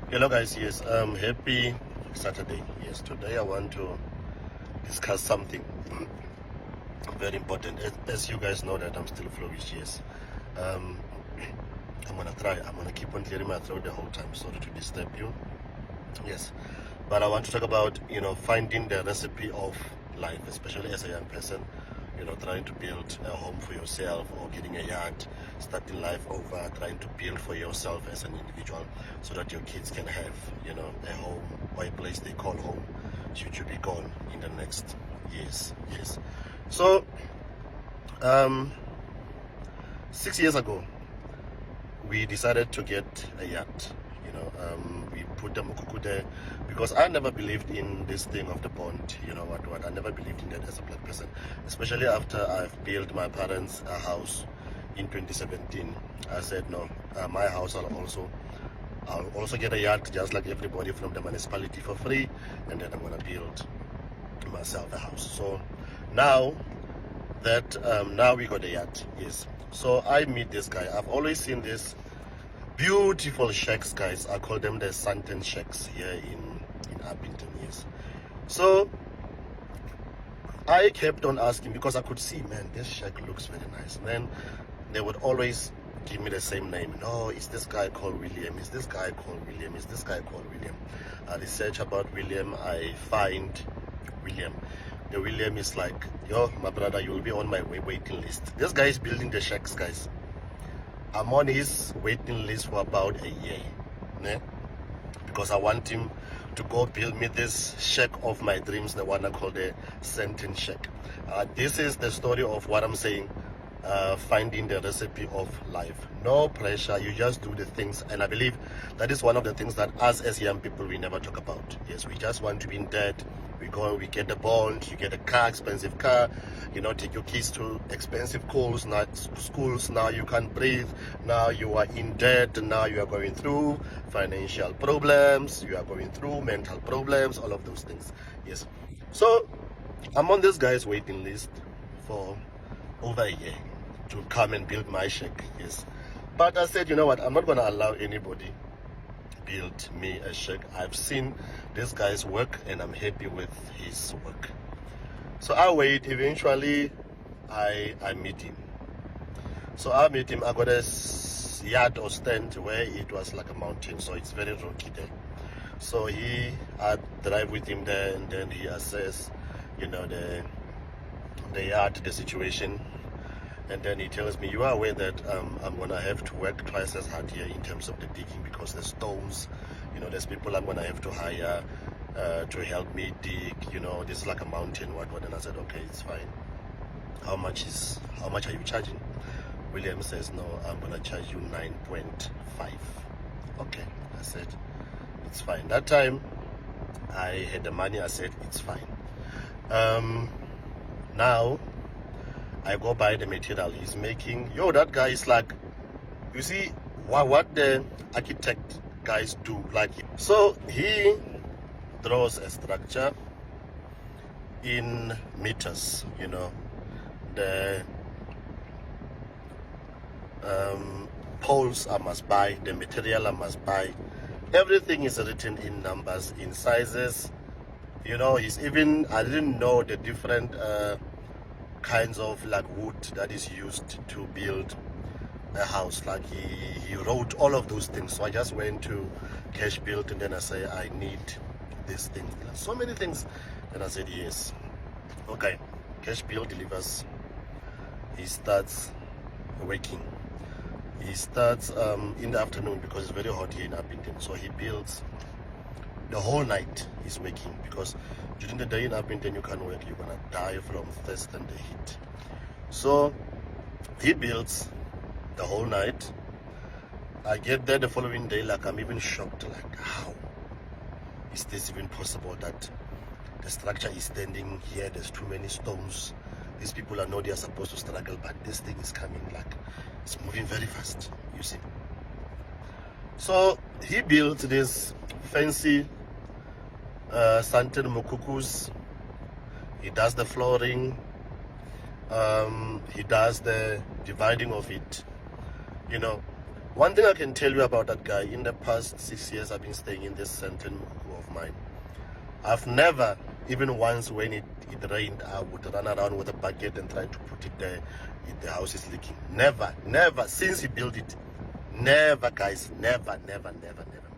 Hello guys, yes, happy Saturday. Yes, today I want to discuss something very important. As you guys know that I'm still flourish, yes. Um, I'm gonna keep on clearing my throat the whole time, sorry to disturb you. Yes. But I want to talk about, finding the recipe of life, especially as a young person, trying to build a home for yourself or getting a yard, starting life over, trying to build for yourself as an individual so that your kids can have, a home or a place they call home should you be gone in the next years. Yes. So, um, 6 years ago, we decided to get a yacht. We put the mukuku there because I never believed in this thing of the bond. What I never believed in that as a black person, especially after I've built my parents a house in 2017. I said no, my house I'll also get a yacht just like everybody from the municipality for free, and then I'm gonna build myself a house. So now that now we got a yacht, yes. So I meet this guy. I've always seen this beautiful shacks, guys. I call them the Santen shacks here in Abington, yes. So I kept on asking because I could see, man, this shack looks very nice. And then they would always give me the same name. No, it's this guy called William. It's this guy called William. It's this guy called William. I research about William. I find William. The William is like, yo, my brother, you'll be on my waiting list. This guy is building the shacks, guys. I'm on his waiting list for about a year, né? Because I want him to go build me this shack of my dreams, the one I call the Santen shack. This is the story of what I'm saying, finding the recipe of life. No pressure, you just do the things. And I believe that is one of the things that us as young people, we never talk about. Yes, we just want to be in debt. We get the bond, you get a car, expensive car, take your kids to expensive schools. Now you can't breathe. Now you are in debt. Now you are going through financial problems. You are going through mental problems, all of those things. Yes. So I'm on this guy's waiting list for over a year to come and build my shack. Yes. But I said, you know what? I'm not going to allow anybody build me a shack. I've seen this guy's work and I'm happy with his work. So I wait. Eventually I meet him. So I meet him. I got a yard or stand where it was like a mountain, so it's very rocky there. So I drive with him there, and then he assess the yard, the situation. And then he tells me, you are aware that I'm going to have to work twice as hard here in terms of the digging because there's stones, there's people I'm going to have to hire to help me dig, this is like a mountain, what. And I said, okay, it's fine. How much are you charging? William says, no, I'm going to charge you 9.5. Okay, I said, it's fine. That time, I had the money, I said, it's fine. Now, I go buy the material he's making. Yo, that guy is like, you see what the architect guys do. Like, so he draws a structure in meters. The poles I must buy, the material I must buy. Everything is written in numbers, in sizes. He's even, I didn't know the different kinds of like wood that is used to build a house. Like he wrote all of those things. So I just went to Cash Build and then I say, I need this thing. So many things. And I said, yes. Okay. Cash Build delivers. He starts working. He starts in the afternoon because it's very hot here in Abington. So he builds the whole night. He's working because during the day in Abington you can't work. You're gonna die from thirst and the heat. So he builds the whole night. I get there the following day, like I'm even shocked, like how is this even possible that the structure is standing here, there's too many stones, these people are they are supposed to struggle, but this thing is coming, like it's moving very fast, you see. So he built this fancy Santen mukukus. He does the flooring, he does the dividing of it, One thing I can tell you about that guy, in the past 6 years I've been staying in this Santon Mukuku of mine, I've never, even once when it rained, I would run around with a bucket and try to put it there if the house is leaking. Never, never, since he built it. Never, guys, never, never, never, never.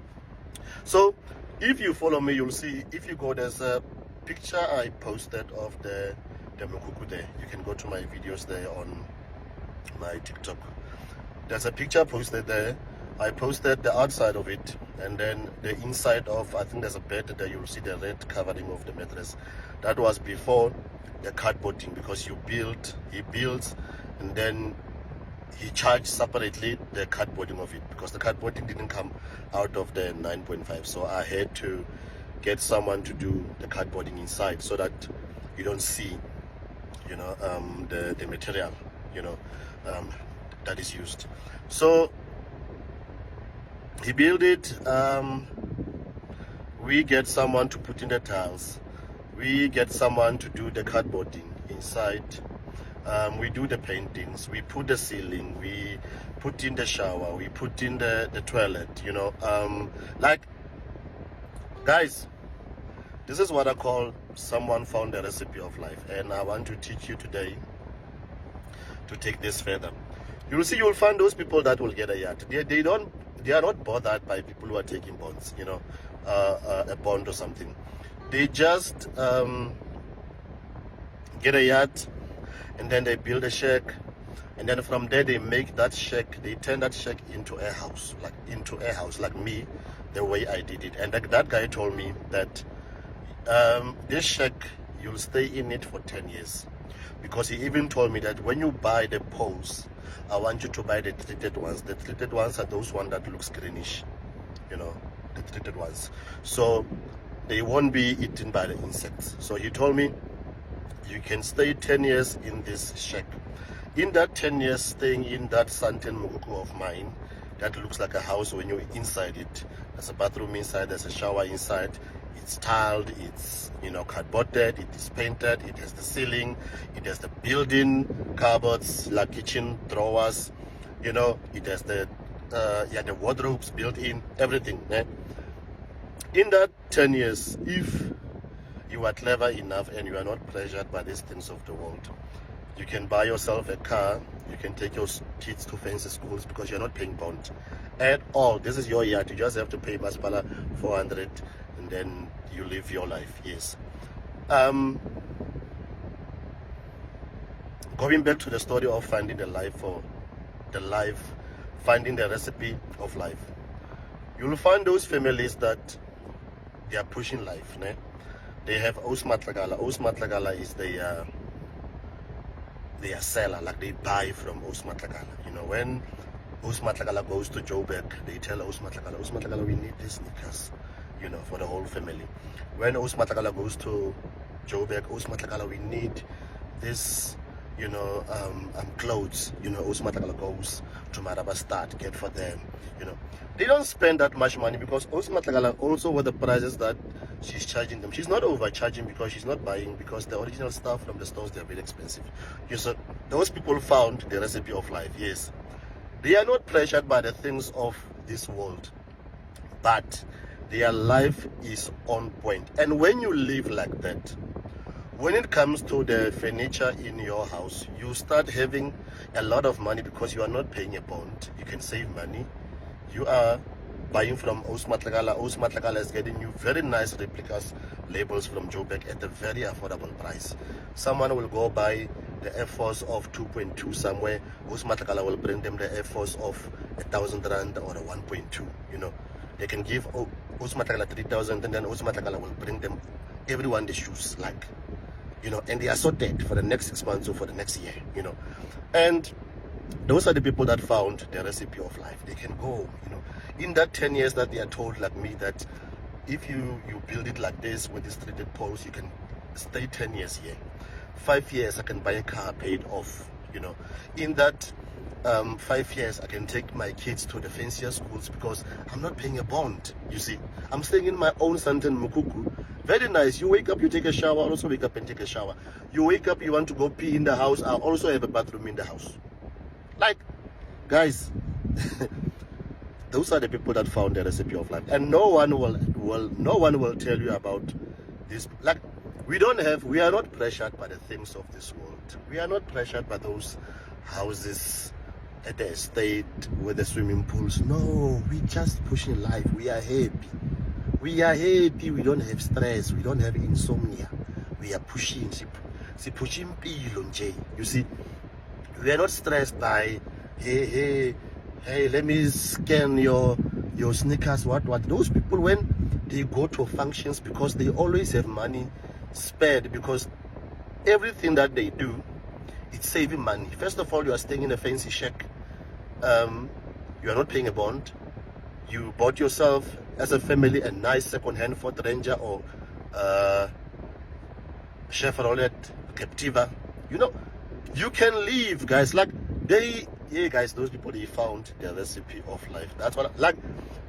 So, if you follow me, you'll see, if you go, there's a picture I posted of the Mukuku there. You can go to my videos there on my TikTok. There's a picture posted there. I posted the outside of it, and then the inside of, I think there's a bed there. You'll see the red covering of the mattress. That was before the cardboarding, because he builds, and then he charged separately the cardboarding of it, because the cardboarding didn't come out of the 9.5. So I had to get someone to do the cardboarding inside, so that you don't see, you know, the material, you know, that is used. So he built it. We get someone to put in the tiles. We get someone to do the cardboarding inside. We do the paintings. We put the ceiling. We put in the shower. We put in the toilet. You know, like, guys, this is what I call someone found the recipe of life, and I want to teach you today to take this further. You'll see, you'll find those people that will get a yacht. They are not bothered by people who are taking bonds, you know, a bond or something. They just get a yacht, and then they build a shack, and then from there they make that shack, they turn that shack into a house, like me, the way I did it. And that guy told me that this shack, you'll stay in it for 10 years. Because he even told me that when you buy the poles, I want you to buy the treated ones. The treated ones are those ones that looks greenish, you know, the treated ones. So they won't be eaten by the insects. So he told me, you can stay 10 years in this shack. In that 10 years staying in that Santon Mukuku of mine, that looks like a house when you're inside it. There's a bathroom inside, there's a shower inside. It's tiled, it's, you know, cardboarded, it is painted, it has the ceiling, it has the built-in cupboards, like kitchen drawers, you know, it has the wardrobes built in, everything. Eh? In that 10 years, if you are clever enough and you are not pressured by these things of the world, you can buy yourself a car, you can take your kids to fancy schools, because you're not paying bond at all. This is your yard. You just have to pay Masipala 400, and then you live your life. Yes. Going back to the story of finding finding the recipe of life. You'll find those families that they are pushing life. Ne? They have Osmatlagala. Osmatlagala is their seller, like they buy from Osmatlagala. You know, when Osmatlagala goes to Joburg, they tell Osmatlagala, we need these sneakers, you know, for the whole family. When Osmatlagala goes to Joburg, Osmatlagala, we need this, you know, clothes, you know, Osmatlagala goes to Marabastad, get for them, you know. They don't spend that much money, because Osmatlagala also, with the prices that she's charging them, she's not overcharging, because she's not buying, because the original stuff from the stores, they're very expensive. Yes, so those people found the recipe of life. Yes, they are not pressured by the things of this world, but their life is on point. And when you live like that, when it comes to the furniture in your house, you start having a lot of money, because you are not paying a bond. You can save money. You are buying from Osmatlagala. Osmatlagala is getting you very nice replicas, labels from Joburg at a very affordable price. Someone will go buy the Air Force of 2.2 somewhere. Osmatlagala will bring them the Air Force of 1,000 rand or a 1.2. You know, they can give Osmatlagala 3,000, and then Osmatlagala will bring them everyone the shoes, like, you know, and they are sorted for the next 6 months or for the next year, you know. And those are the people that found the recipe of life. They can go, you know, in that 10 years that they are told, like me, that if you build it like this with these treated poles, you can stay 10 years here. 5 years, I can buy a car paid off, you know. In that 5 years, I can take my kids to the fancier schools, because I'm not paying a bond, you see. I'm staying in my own Santon Mukuku. Very nice. You wake up, you take a shower. I also wake up and take a shower. You wake up, you want to go pee in the house. I also have a bathroom in the house. Like, guys, Those are the people that found the recipe of life, and no one will tell you about this. Like, we are not pressured by the things of this world. We are not pressured by those houses at the estate with the swimming pools. No, we just pushing life. We are happy. We are happy. We don't have stress. We don't have insomnia. We are pushing. Pushing. You see, we are not stressed by hey, let me scan your sneakers. What? Those people, when they go to functions, because they always have money spared, because everything that they do, it's saving money. First of all, you are staying in a fancy shack. You are not paying a bond. You bought yourself as a family a nice second-hand Ford Ranger or Chevrolet Captiva. You know, you can leave, guys. Like, guys, those people, they found their recipe of life. That's what, like,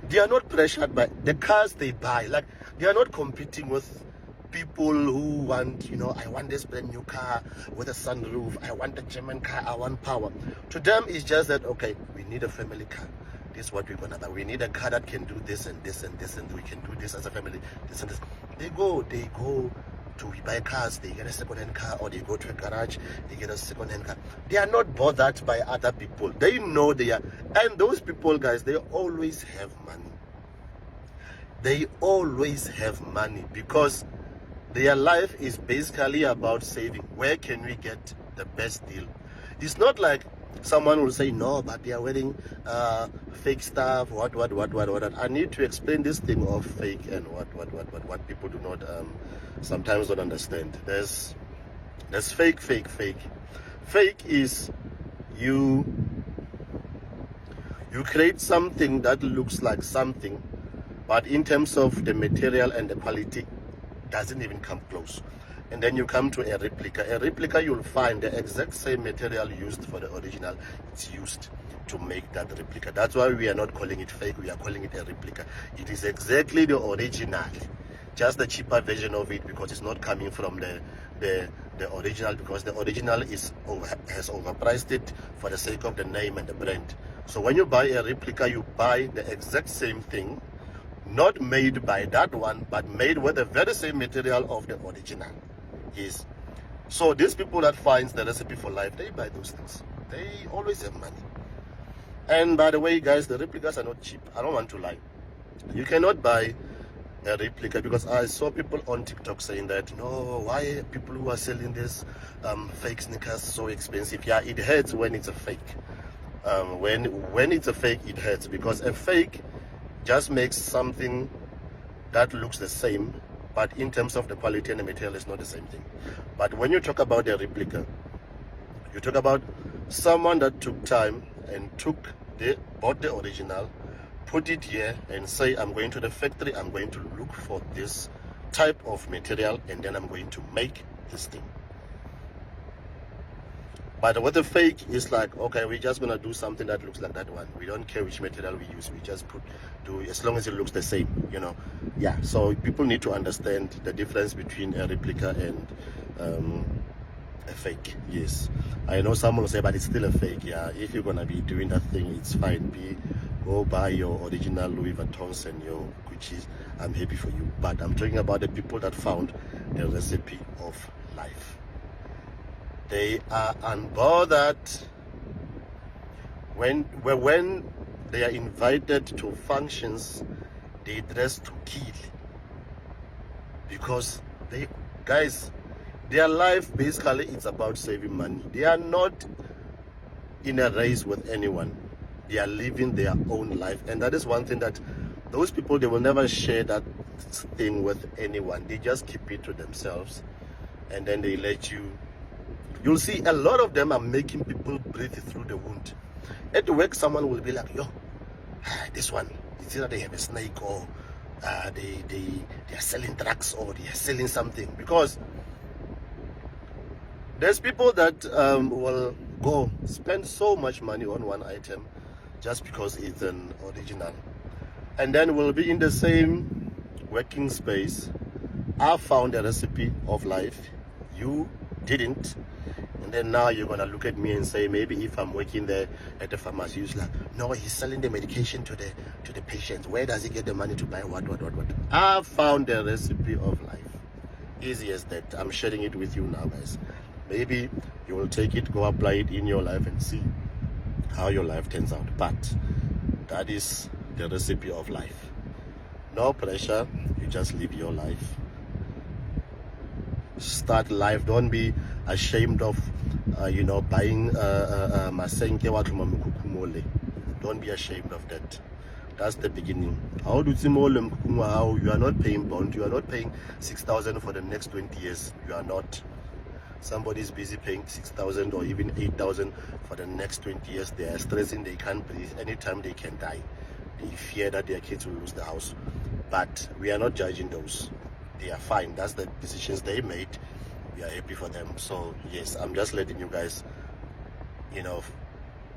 they are not pressured by the cars they buy. Like, they are not competing with people who want, I want this brand new car with a sunroof. I want a German car. I want power. To them, it's just that, okay, we need a family car. This is what we're gonna do. We need a car that can do this and this and this, and we can do this as a family. This and this. They go to buy cars. They get a second-hand car, or they go to a garage. They get a second-hand car. They are not bothered by other people. They know they are, and those people, guys, they always have money. They always have money because their life is basically about saving. Where can we get the best deal? It's not like someone will say, no, but they are wearing fake stuff, what. I need to explain this thing of fake and what people do not sometimes don't understand. There's fake. Fake is you create something that looks like something, but in terms of the material and the quality, doesn't even come close. And then you come to a replica. A replica, you'll find the exact same material used for the original. It's used to make that replica. That's why we are not calling it fake. We are calling it a replica. It is exactly the original, just the cheaper version of it, because it's not coming from the original, because the original has overpriced it for the sake of the name and the brand. So when you buy a replica, you buy the exact same thing, not made by that one, but made with the very same material of the original. Yes. So these people that finds the recipe for life, they buy those things. They always have money. And by the way, guys, the replicas are not cheap. I don't want to lie. You cannot buy a replica, because I saw people on TikTok saying that, no, why are people who are selling this fake sneakers so expensive? Yeah, it hurts when it's a fake. When it's a fake, it hurts, because a fake just makes something that looks the same, but in terms of the quality and the material, is not the same thing. But when you talk about a replica, you talk about someone that took time and bought the original, put it here, and say, I'm going to the factory, I'm going to look for this type of material, and then I'm going to make this thing. But with the fake, it's like, okay, we're just gonna do something that looks like that one. We don't care which material we use. We just do as long as it looks the same, Yeah. So people need to understand the difference between a replica and a fake. Yes, I know someone will say, but it's still a fake. Yeah. If you're gonna be doing that thing, it's fine. Go buy your original Louis Vuittons and your Gucci's. I'm happy for you. But I'm talking about the people that found the recipe of life. They are unbothered when they are invited to functions. They dress to kill, because their life basically is about saving money. They are not in a race with anyone. They are living their own life, and that is one thing that those people, they will never share that thing with anyone. They just keep it to themselves, and then they let you. You'll see a lot of them are making people breathe through the wound. At work, someone will be like, yo, this one, it's either they have a snake, or they are selling drugs, or they are selling something. Because there's people that will go spend so much money on one item just because it's an original. And then we'll be in the same working space. I found a recipe of life. You didn't. And then now you're gonna look at me and say, maybe if I'm working there at the pharmacy, he's like, no, he's selling the medication to the patients. Where does he get the money to buy what? I found the recipe of life. Easy as that. I'm sharing it with you now, guys. Maybe you will take it, go apply it in your life and see how your life turns out. But that is the recipe of life. No pressure, you just live your life. Start life. Don't be ashamed of buying masenke wa tlhoma mekhukhu mole. Don't be ashamed of that. That's the beginning. How do you are not paying bond, you are not paying 6,000 for the next 20 years. You are not. Somebody is busy paying 6,000 or even 8,000 for the next 20 years. They are stressing, they can't breathe. Anytime they can die. They fear that their kids will lose the house. But we are not judging those. They are fine. That's the decisions they made. We are happy for them. So yes, I'm just letting you guys,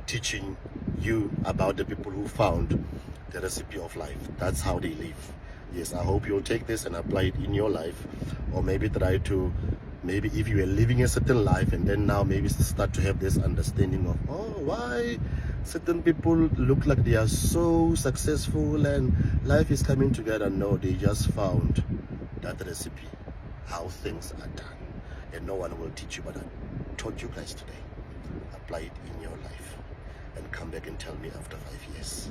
teaching you about the people who found the recipe of life. That's how they live. Yes, I hope you'll take this and apply it in your life, or maybe try to, maybe if you are living a certain life and then now maybe start to have this understanding of, oh, why certain people look like they are so successful and life is coming together. No, they just found that recipe, how things are done, and no one will teach you, but I taught you guys today. Apply it in your life and come back and tell me after 5 years.